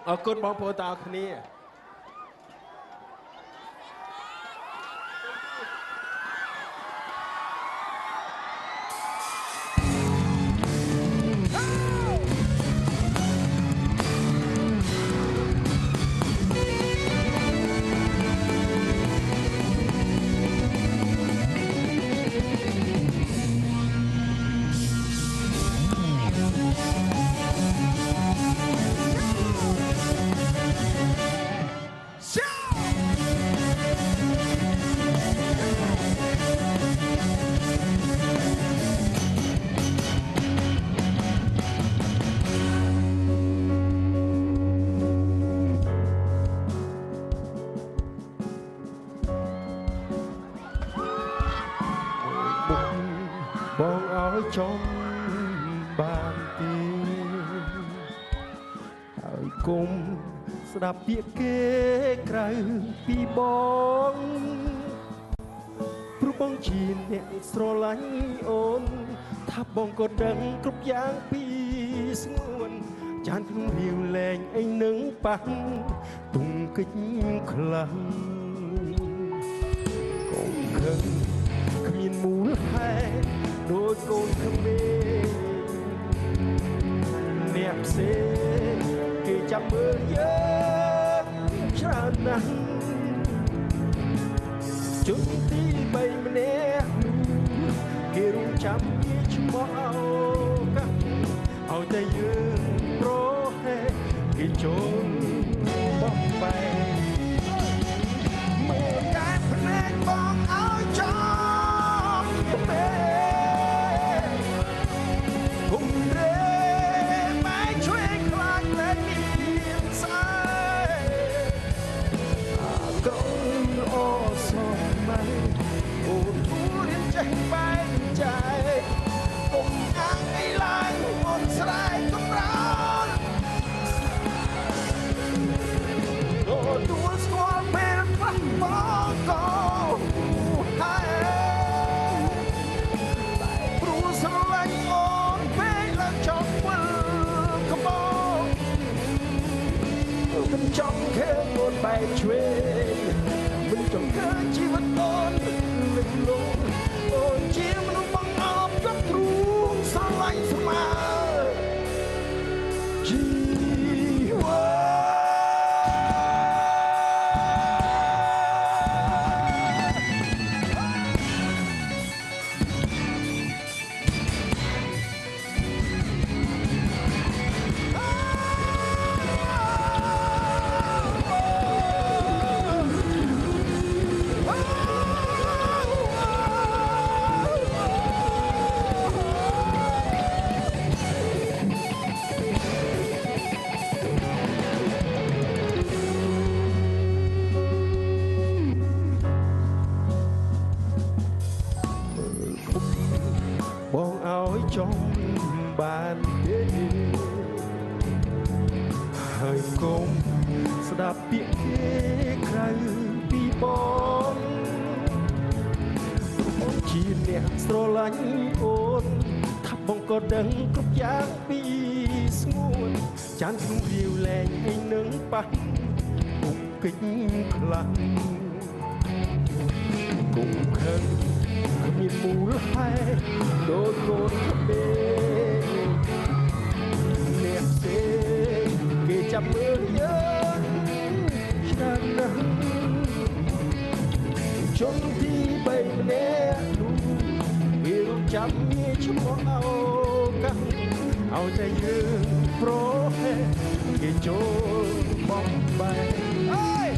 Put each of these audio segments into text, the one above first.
អរគុណបងប្អូនទាំងអស់គ្នាបងឲ្យចំបានទីហើយគុំស្ដាប់ពាក្យគេក្រៅពីបងព្រោះបងជាអ្នកស្រឡាញ់អូនថាបងក៏ដឹងគ្រប់យ៉ាងពីស្ងួនចានក្នុងរាវលែងអីនឹងប៉ះទុំគិចខ្លាំងកុំខឹងគ្មានមូលហេតុដូចកូនក្មេងអ្នកផ្សេងគេចាប់មើលយើងច្រើនណាស់ជុំទី3ម្នាក់គេរំចាំពីឈ្មោះឱកាសឲ្យតែយើងប្រហែលគេចូលបោះបែមើលតែភ្នែកបងឲ្យចំពេបែកចែកកុំអាងអីឡើងមុនស្រែកកំរោលទទួលស្គាល់ពេលផ្លាស់បងក៏ហើយព្រោះស្រឡាញ់អូនពេលឡើងចង់វិលកំបងមិនចង់ឃើញអូនបែកឆ្វេងមិនចង់ឃើញជីវិតអូនលិចលង់អូនជាមនុស្សបងអបกับគ្រូស្រឡាញ់ស្មើជីវ៉ាបងឲ្យចំបានទេហើយកុំស្ដាប់ពាក្យគេក្រៅពីបងបងជាអ្នកស្រឡាញ់អូនថាបងក៏ដឹងគ្រប់យ៉ាងពីស្ងួនចានក្នុងរាវលែងអីនឹងប៉ះពុកគិចខ្លាំងកុំខឹងគ្មានមូលហេតុដូចកូនក្មេងអ្នកផ្សេងគេចាប់មើលយើងច្រើនណាស់ជុំទី3ម្នាក់នោះគេរំចាំមានឈ្មោះឱកាសឲ្យតែយើងប្រហែលគេចូលបំបែកអើយ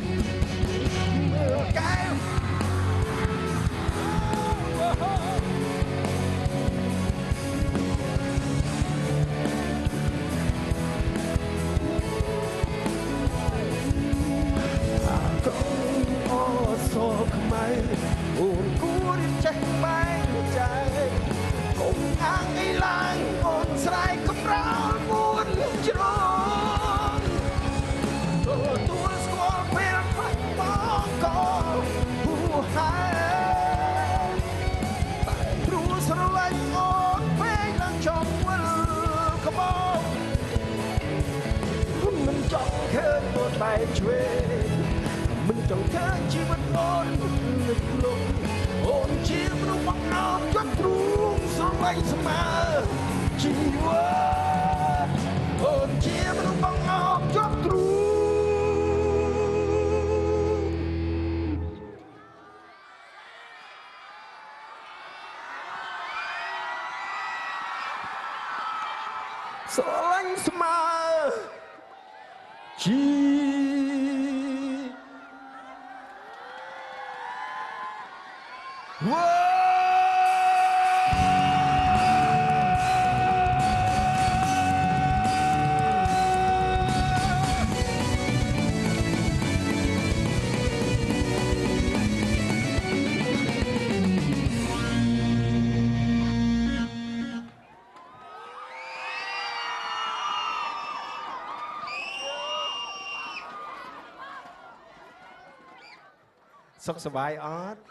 មើលកែវអូនគួររៀបចេះបែងចែកកុំអាងអីឡើងអូនស្រែកកំរោលមួនជ្រងទទួលស្គាល់ពេលផ្លាស់បងក៏ហួហើយតែព្រោះស្រឡាញ់អូនពេលឡើងចង់វិលក្បោមិនចង់ ឃើញខ្លួនបែកឆ្វេងមិនចង់ឃើញជីវិតអូននឹកលងអូនជាមនុស្សបង្អោនជាប់ទ្រូងស្រឡាញ់ស្មើជីវិតអូនជាមនុស្សបង្អោនជាប់ទ្រូងស្រឡាញ់ស្មើជីវ៉ាសុខសប្បាយអត់